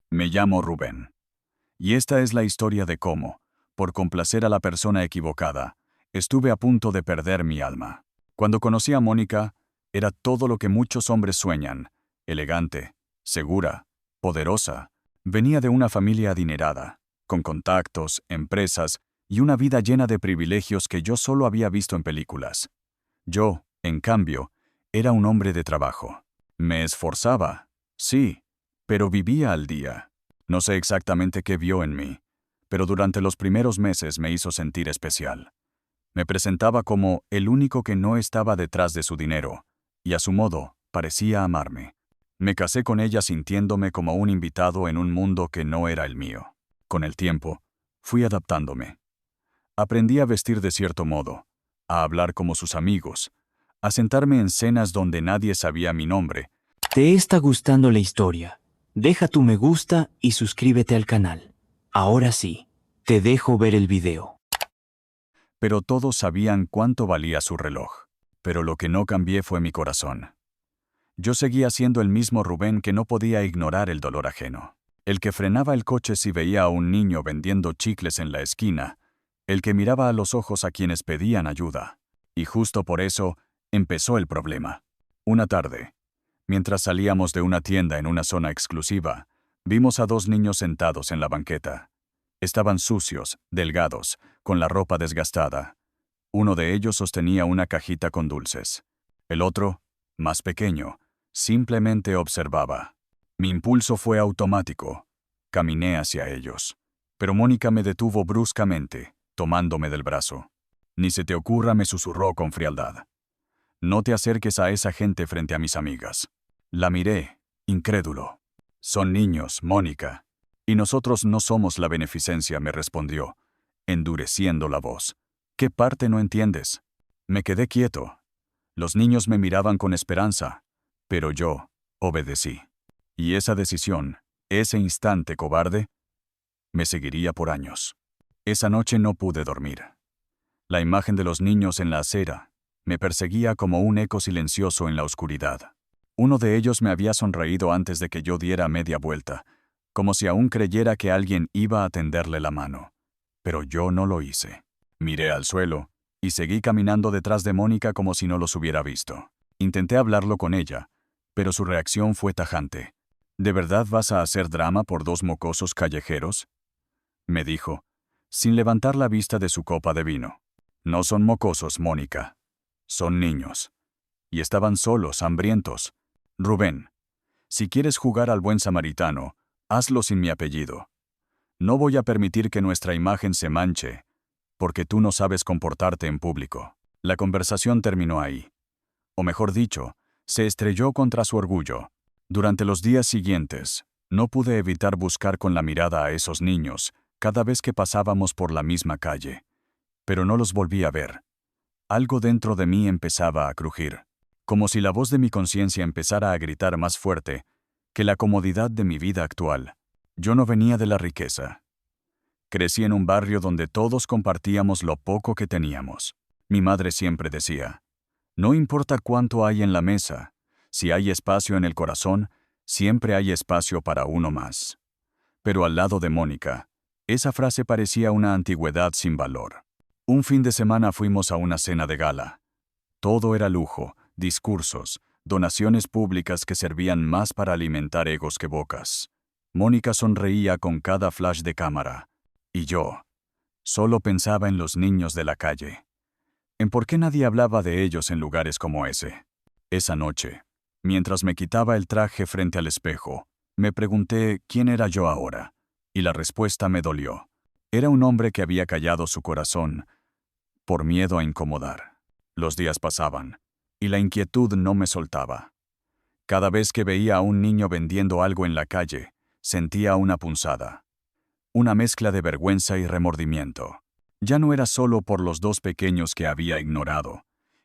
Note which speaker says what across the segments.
Speaker 1: Me llamo Rubén. Y esta es la historia de cómo, por complacer a la persona equivocada, estuve a punto de perder mi alma. Cuando conocí a Mónica, era todo lo que muchos hombres sueñan: elegante, segura, poderosa. Venía de una familia adinerada, con contactos, empresas y una vida llena de privilegios que yo solo había visto en películas. Yo, en cambio, era un hombre de trabajo. Me esforzaba, sí, pero vivía al día. No sé exactamente qué vio en mí, pero durante los primeros meses me hizo sentir especial. Me presentaba como el único que no estaba detrás de su dinero, y a su modo, parecía amarme. Me casé con ella sintiéndome como un invitado en un mundo que no era el mío. Con el tiempo, fui adaptándome. Aprendí a vestir de cierto modo, a hablar como sus amigos, a sentarme en cenas donde nadie sabía mi nombre.
Speaker 2: ¿Te está gustando la historia? Deja tu me gusta y suscríbete al canal. Ahora sí, te dejo ver el video.
Speaker 1: Pero todos sabían cuánto valía su reloj. Pero lo que no cambié fue mi corazón. Yo seguía siendo el mismo Rubén que no podía ignorar el dolor ajeno. El que frenaba el coche si veía a un niño vendiendo chicles en la esquina. El que miraba a los ojos a quienes pedían ayuda. Y justo por eso empezó el problema. Una tarde, mientras salíamos de una tienda en una zona exclusiva, vimos a dos niños sentados en la banqueta. Estaban sucios, delgados, con la ropa desgastada. Uno de ellos sostenía una cajita con dulces. El otro, más pequeño, simplemente observaba. Mi impulso fue automático. Caminé hacia ellos. Pero Mónica me detuvo bruscamente, tomándome del brazo. Ni se te ocurra, me susurró con frialdad. No te acerques a esa gente frente a mis amigas. La miré, incrédulo. Son niños, Mónica. Y nosotros no somos la beneficencia, me respondió, endureciendo la voz. ¿Qué parte no entiendes? Me quedé quieto. Los niños me miraban con esperanza, pero yo obedecí. Y esa decisión, ese instante cobarde, me seguiría por años. Esa noche no pude dormir. La imagen de los niños en la acera me perseguía como un eco silencioso en la oscuridad. Uno de ellos me había sonreído antes de que yo diera media vuelta, como si aún creyera que alguien iba a tenderle la mano. Pero yo no lo hice. Miré al suelo y seguí caminando detrás de Mónica como si no los hubiera visto. Intenté hablarlo con ella, pero su reacción fue tajante. ¿De verdad vas a hacer drama por dos mocosos callejeros?, me dijo, sin levantar la vista de su copa de vino. No son mocosos, Mónica. Son niños. Y estaban solos, hambrientos. Rubén, si quieres jugar al buen samaritano, hazlo sin mi apellido. No voy a permitir que nuestra imagen se manche, porque tú no sabes comportarte en público. La conversación terminó ahí. O mejor dicho, se estrelló contra su orgullo. Durante los días siguientes, no pude evitar buscar con la mirada a esos niños cada vez que pasábamos por la misma calle. Pero no los volví a ver. Algo dentro de mí empezaba a crujir, como si la voz de mi conciencia empezara a gritar más fuerte que la comodidad de mi vida actual. Yo no venía de la riqueza. Crecí en un barrio donde todos compartíamos lo poco que teníamos. Mi madre siempre decía, no importa cuánto hay en la mesa, si hay espacio en el corazón, siempre hay espacio para uno más. Pero al lado de Mónica, esa frase parecía una antigüedad sin valor. Un fin de semana fuimos a una cena de gala. Todo era lujo, discursos, donaciones públicas que servían más para alimentar egos que bocas. Mónica sonreía con cada flash de cámara. Y yo solo pensaba en los niños de la calle. En por qué nadie hablaba de ellos en lugares como ese. Esa noche, mientras me quitaba el traje frente al espejo, me pregunté quién era yo ahora. Y la respuesta me dolió. Era un hombre que había callado su corazón por miedo a incomodar. Los días pasaban, y la inquietud no me soltaba. Cada vez que veía a un niño vendiendo algo en la calle, sentía una punzada. Una mezcla de vergüenza y remordimiento. Ya no era solo por los dos pequeños que había ignorado,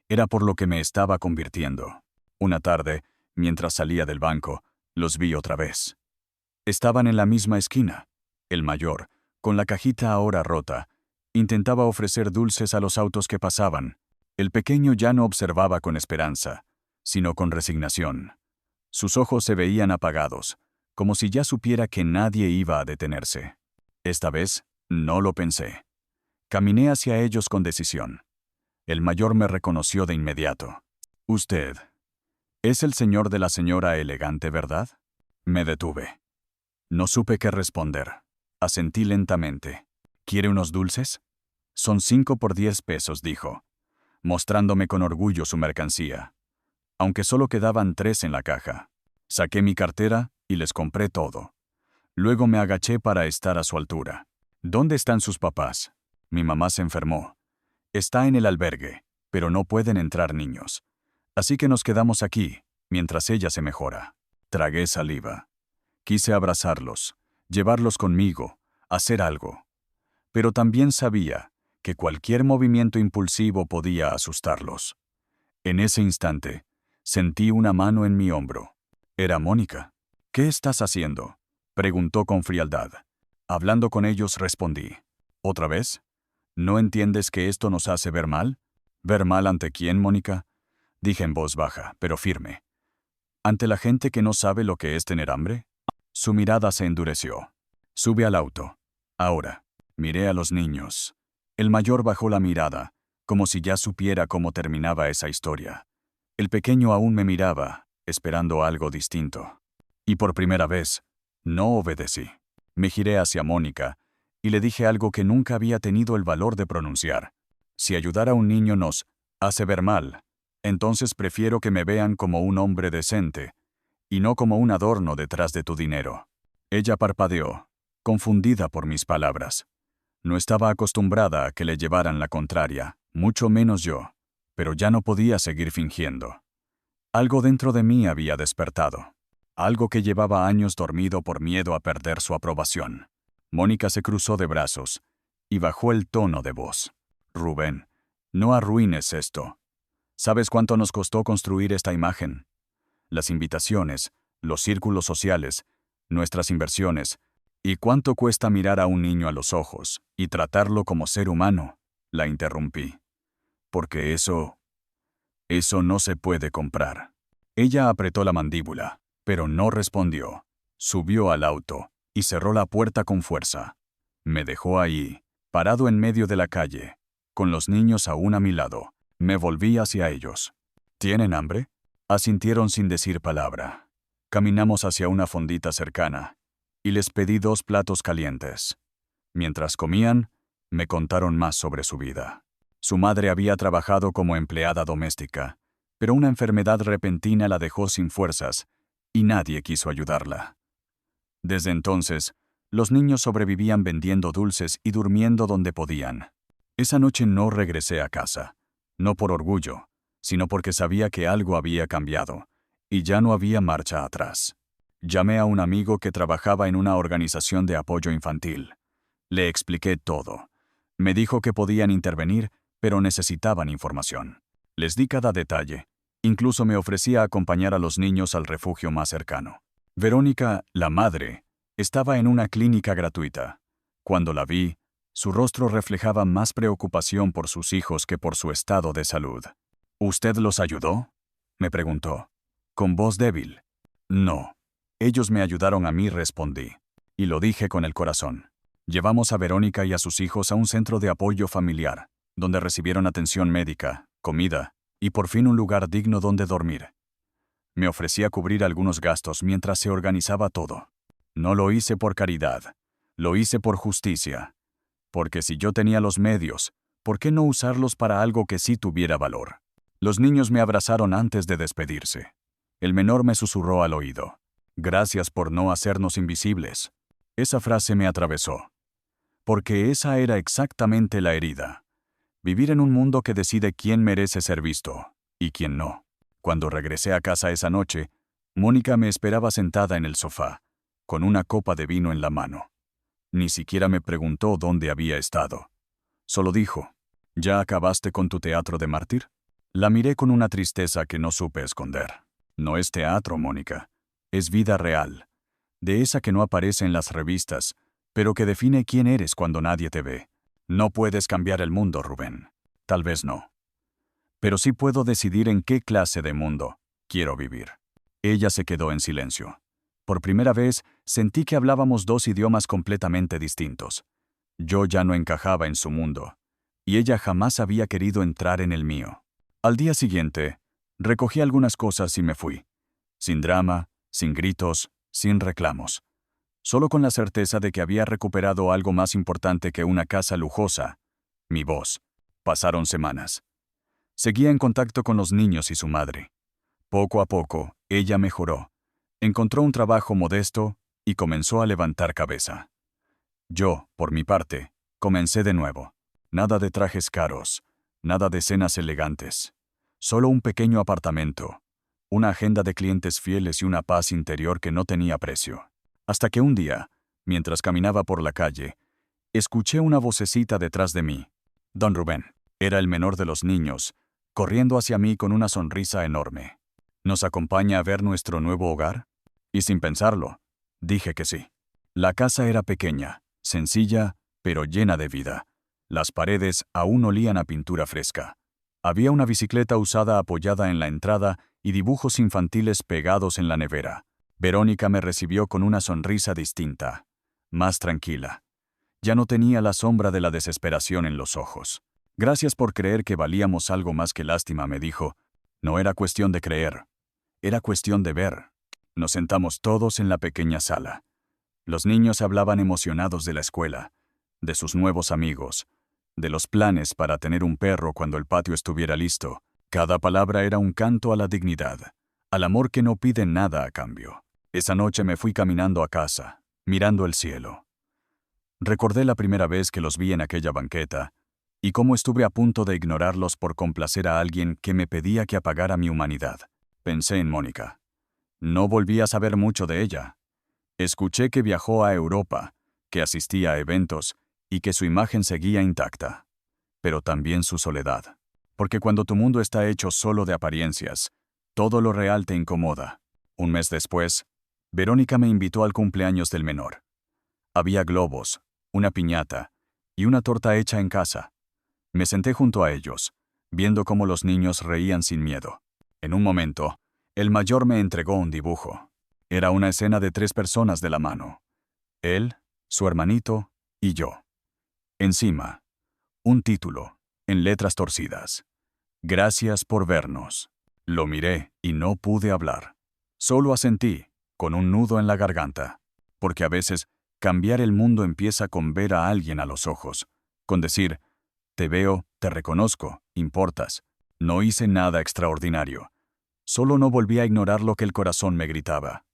Speaker 1: era por lo que me estaba convirtiendo. Una tarde, mientras salía del banco, los vi otra vez. Estaban en la misma esquina. El mayor, con la cajita ahora rota, intentaba ofrecer dulces a los autos que pasaban. El pequeño ya no observaba con esperanza, sino con resignación. Sus ojos se veían apagados, como si ya supiera que nadie iba a detenerse. Esta vez, no lo pensé. Caminé hacia ellos con decisión. El mayor me reconoció de inmediato. «Usted es el señor de la señora elegante, ¿verdad?». Me detuve. No supe qué responder. Asentí lentamente. «¿Quiere unos dulces?». «Son 5 por 10 pesos», dijo, mostrándome con orgullo su mercancía. Aunque solo quedaban 3 en la caja. Saqué mi cartera y les compré todo. Luego me agaché para estar a su altura. «¿Dónde están sus papás?». «Mi mamá se enfermó. Está en el albergue, pero no pueden entrar niños. Así que nos quedamos aquí, mientras ella se mejora». Tragué saliva. Quise abrazarlos, llevarlos conmigo, hacer algo. Pero también sabía que cualquier movimiento impulsivo podía asustarlos. En ese instante, sentí una mano en mi hombro. Era Mónica. «¿Qué estás haciendo?», preguntó con frialdad. Hablando con ellos, respondí. «¿Otra vez? ¿No entiendes que esto nos hace ver mal?». «¿Ver mal ante quién, Mónica?», dije en voz baja, pero firme. «¿Ante la gente que no sabe lo que es tener hambre?». Su mirada se endureció. «Sube al auto. Ahora». Miré a los niños. El mayor bajó la mirada, como si ya supiera cómo terminaba esa historia. El pequeño aún me miraba, esperando algo distinto. Y por primera vez, no obedecí. Me giré hacia Mónica y le dije algo que nunca había tenido el valor de pronunciar. «Si ayudar a un niño nos hace ver mal, entonces prefiero que me vean como un hombre decente y no como un adorno detrás de tu dinero». Ella parpadeó, confundida por mis palabras. No estaba acostumbrada a que le llevaran la contraria, mucho menos yo, pero ya no podía seguir fingiendo. Algo dentro de mí había despertado. Algo que llevaba años dormido por miedo a perder su aprobación. Mónica se cruzó de brazos y bajó el tono de voz. «Rubén, no arruines esto. ¿Sabes cuánto nos costó construir esta imagen? Las invitaciones, los círculos sociales, nuestras inversiones, ¿y cuánto cuesta mirar a un niño a los ojos y tratarlo como ser humano?». La interrumpí. «Porque eso no se puede comprar». Ella apretó la mandíbula, pero no respondió. Subió al auto y cerró la puerta con fuerza. Me dejó ahí, parado en medio de la calle, con los niños aún a mi lado. Me volví hacia ellos. «¿Tienen hambre?». Asintieron sin decir palabra. Caminamos hacia una fondita cercana y les pedí 2 platos calientes. Mientras comían, me contaron más sobre su vida. Su madre había trabajado como empleada doméstica, pero una enfermedad repentina la dejó sin fuerzas y nadie quiso ayudarla. Desde entonces, los niños sobrevivían vendiendo dulces y durmiendo donde podían. Esa noche no regresé a casa, no por orgullo, sino porque sabía que algo había cambiado y ya no había marcha atrás. Llamé a un amigo que trabajaba en una organización de apoyo infantil. Le expliqué todo. Me dijo que podían intervenir, pero necesitaban información. Les di cada detalle. Incluso me ofrecía acompañar a los niños al refugio más cercano. Verónica, la madre, estaba en una clínica gratuita. Cuando la vi, su rostro reflejaba más preocupación por sus hijos que por su estado de salud. «¿Usted los ayudó?», me preguntó, con voz débil. «No. Ellos me ayudaron a mí», respondí. Y lo dije con el corazón. Llevamos a Verónica y a sus hijos a un centro de apoyo familiar, donde recibieron atención médica, comida y por fin un lugar digno donde dormir. Me ofrecía cubrir algunos gastos mientras se organizaba todo. No lo hice por caridad, lo hice por justicia. Porque si yo tenía los medios, ¿por qué no usarlos para algo que sí tuviera valor? Los niños me abrazaron antes de despedirse. El menor me susurró al oído: «Gracias por no hacernos invisibles». Esa frase me atravesó. Porque esa era exactamente la herida. Vivir en un mundo que decide quién merece ser visto y quién no. Cuando regresé a casa esa noche, Mónica me esperaba sentada en el sofá, con una copa de vino en la mano. Ni siquiera me preguntó dónde había estado. Solo dijo: «¿Ya acabaste con tu teatro de mártir?». La miré con una tristeza que no supe esconder. «No es teatro, Mónica. Es vida real. De esa que no aparece en las revistas, pero que define quién eres cuando nadie te ve. No puedes cambiar el mundo, Rubén. Tal vez no. Pero sí puedo decidir en qué clase de mundo quiero vivir». Ella se quedó en silencio. Por primera vez, sentí que hablábamos dos idiomas completamente distintos. Yo ya no encajaba en su mundo, y ella jamás había querido entrar en el mío. Al día siguiente, recogí algunas cosas y me fui. Sin drama, sin gritos, sin reclamos. Solo con la certeza de que había recuperado algo más importante que una casa lujosa: mi voz. Pasaron semanas. Seguía en contacto con los niños y su madre. Poco a poco, ella mejoró. Encontró un trabajo modesto y comenzó a levantar cabeza. Yo, por mi parte, comencé de nuevo. Nada de trajes caros, nada de cenas elegantes. Solo un pequeño apartamento, una agenda de clientes fieles y una paz interior que no tenía precio. Hasta que un día, mientras caminaba por la calle, escuché una vocecita detrás de mí. Don Rubén, era el menor de los niños, corriendo hacia mí con una sonrisa enorme. ¿Nos acompaña a ver nuestro nuevo hogar? Y sin pensarlo, dije que sí. La casa era pequeña, sencilla, pero llena de vida. Las paredes aún olían a pintura fresca. Había una bicicleta usada apoyada en la entrada y dibujos infantiles pegados en la nevera. Verónica me recibió con una sonrisa distinta, más tranquila. Ya no tenía la sombra de la desesperación en los ojos. Gracias por creer que valíamos algo más que lástima, me dijo. No era cuestión de creer, era cuestión de ver. Nos sentamos todos en la pequeña sala. Los niños hablaban emocionados de la escuela, de sus nuevos amigos, de los planes para tener un perro cuando el patio estuviera listo. Cada palabra era un canto a la dignidad, al amor que no pide nada a cambio. Esa noche me fui caminando a casa, mirando el cielo. Recordé la primera vez que los vi en aquella banqueta, y cómo estuve a punto de ignorarlos por complacer a alguien que me pedía que apagara mi humanidad. Pensé en Mónica. No volví a saber mucho de ella. Escuché que viajó a Europa, que asistía a eventos y que su imagen seguía intacta. Pero también su soledad. Porque cuando tu mundo está hecho solo de apariencias, todo lo real te incomoda. Un mes después, Verónica me invitó al cumpleaños del menor. Había globos, una piñata y una torta hecha en casa. Me senté junto a ellos, viendo cómo los niños reían sin miedo. En un momento, el mayor me entregó un dibujo. Era una escena de 3 personas de la mano. Él, su hermanito y yo. Encima, un título, en letras torcidas. Gracias por vernos. Lo miré y no pude hablar. Solo asentí, con un nudo en la garganta. Porque a veces, cambiar el mundo empieza con ver a alguien a los ojos. Con decir, te veo, te reconozco, importas. No hice nada extraordinario. Solo no volví a ignorar lo que el corazón me gritaba.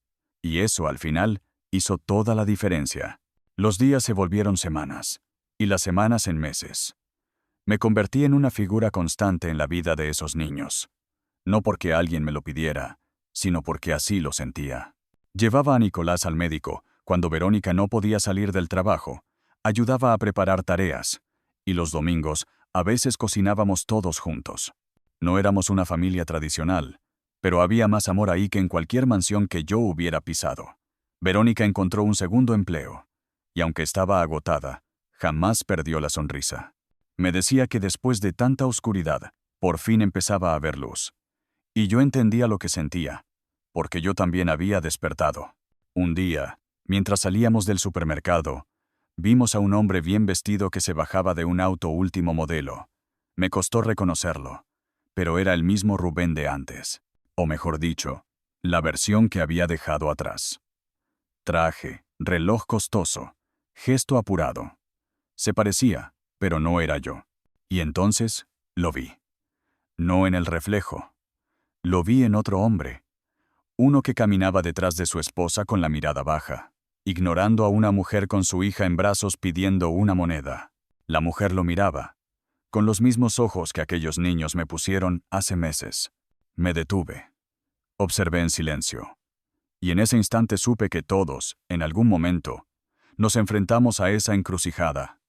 Speaker 1: Y eso, al final, hizo toda la diferencia. Los días se volvieron semanas, y las semanas en meses. Me convertí en una figura constante en la vida de esos niños. No porque alguien me lo pidiera, sino porque así lo sentía. Llevaba a Nicolás al médico cuando Verónica no podía salir del trabajo. Ayudaba a preparar tareas. Y los domingos, a veces cocinábamos todos juntos. No éramos una familia tradicional, pero había más amor ahí que en cualquier mansión que yo hubiera pisado. Verónica encontró un segundo empleo, y aunque estaba agotada, jamás perdió la sonrisa. Me decía que después de tanta oscuridad, por fin empezaba a haber luz. Y yo entendía lo que sentía, porque yo también había despertado. Un día, mientras salíamos del supermercado, vimos a un hombre bien vestido que se bajaba de un auto último modelo. Me costó reconocerlo, pero era el mismo Rubén de antes. O mejor dicho, la versión que había dejado atrás. Traje, reloj costoso, gesto apurado. Se parecía, pero no era yo. Y entonces, lo vi. No en el reflejo. Lo vi en otro hombre. Uno que caminaba detrás de su esposa con la mirada baja, ignorando a una mujer con su hija en brazos pidiendo una moneda. La mujer lo miraba, con los mismos ojos que aquellos niños me pusieron hace meses. Me detuve. Observé en silencio. Y en ese instante supe que todos, en algún momento, nos enfrentamos a esa encrucijada.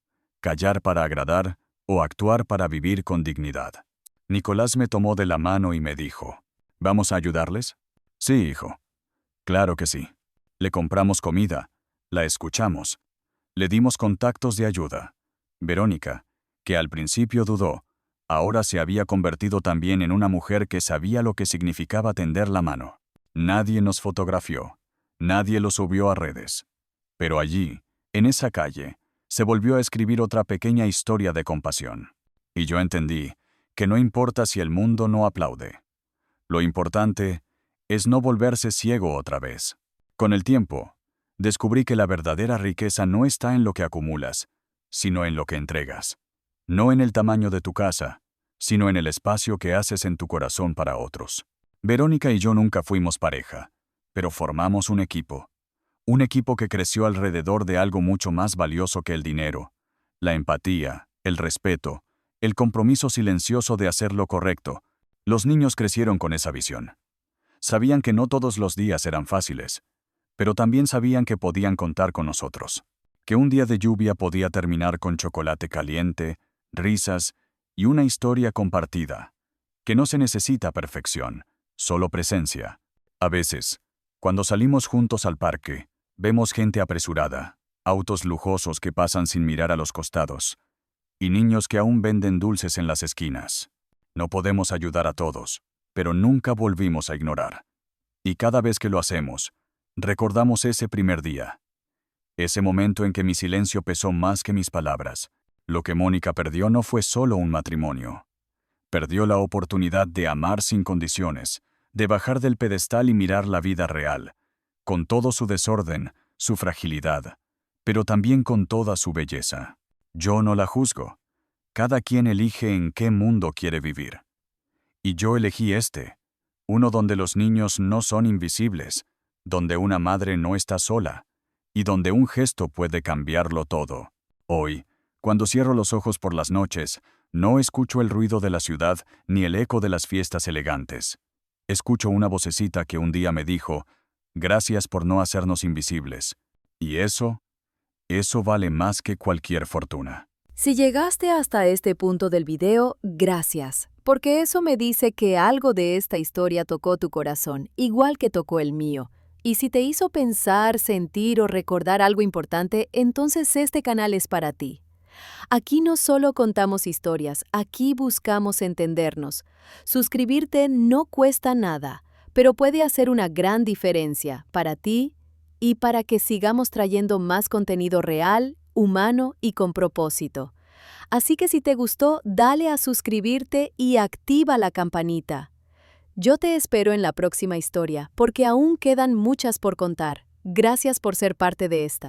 Speaker 1: Callar para agradar o actuar para vivir con dignidad. Nicolás me tomó de la mano y me dijo, ¿vamos a ayudarles? Sí, hijo. Claro que sí. Le compramos comida, la escuchamos, le dimos contactos de ayuda. Verónica, que al principio dudó, ahora se había convertido también en una mujer que sabía lo que significaba tender la mano. Nadie nos fotografió, Nadie lo subió a redes. Pero allí, en esa calle, se volvió a escribir otra pequeña historia de compasión. Y yo entendí que no importa si el mundo no aplaude. Lo importante es no volverse ciego otra vez. Con el tiempo, descubrí que la verdadera riqueza no está en lo que acumulas, sino en lo que entregas. No en el tamaño de tu casa, sino en el espacio que haces en tu corazón para otros. Verónica y yo nunca fuimos pareja, pero formamos un equipo. Un equipo que creció alrededor de algo mucho más valioso que el dinero: la empatía, el respeto, el compromiso silencioso de hacer lo correcto. Los niños crecieron con esa visión. Sabían que no todos los días eran fáciles, pero también sabían que podían contar con nosotros. Que un día de lluvia podía terminar con chocolate caliente, risas y una historia compartida. Que no se necesita perfección, solo presencia. A veces, cuando salimos juntos al parque, vemos gente apresurada, autos lujosos que pasan sin mirar a los costados, y niños que aún venden dulces en las esquinas. No podemos ayudar a todos, pero nunca volvimos a ignorar. Y cada vez que lo hacemos, recordamos ese primer día. Ese momento en que mi silencio pesó más que mis palabras. Lo que Mónica perdió no fue solo un matrimonio. Perdió la oportunidad de amar sin condiciones, de bajar del pedestal y mirar la vida real, con todo su desorden, su fragilidad, pero también con toda su belleza. Yo no la juzgo. Cada quien elige en qué mundo quiere vivir. Y yo elegí uno donde los niños no son invisibles, donde una madre no está sola, y donde un gesto puede cambiarlo todo. Hoy, cuando cierro los ojos por las noches, no escucho el ruido de la ciudad ni el eco de las fiestas elegantes. Escucho una vocecita que un día me dijo: gracias por no hacernos invisibles. Y eso vale más que cualquier fortuna.
Speaker 3: Si llegaste hasta este punto del video, gracias, porque eso me dice que algo de esta historia tocó tu corazón, igual que tocó el mío. Y si te hizo pensar, sentir o recordar algo importante, entonces este canal es para ti. Aquí no solo contamos historias, aquí buscamos entendernos. Suscribirte no cuesta nada, pero puede hacer una gran diferencia para ti y para que sigamos trayendo más contenido real, humano y con propósito. Así que si te gustó, dale a suscribirte y activa la campanita. Yo te espero en la próxima historia, porque aún quedan muchas por contar. Gracias por ser parte de esta.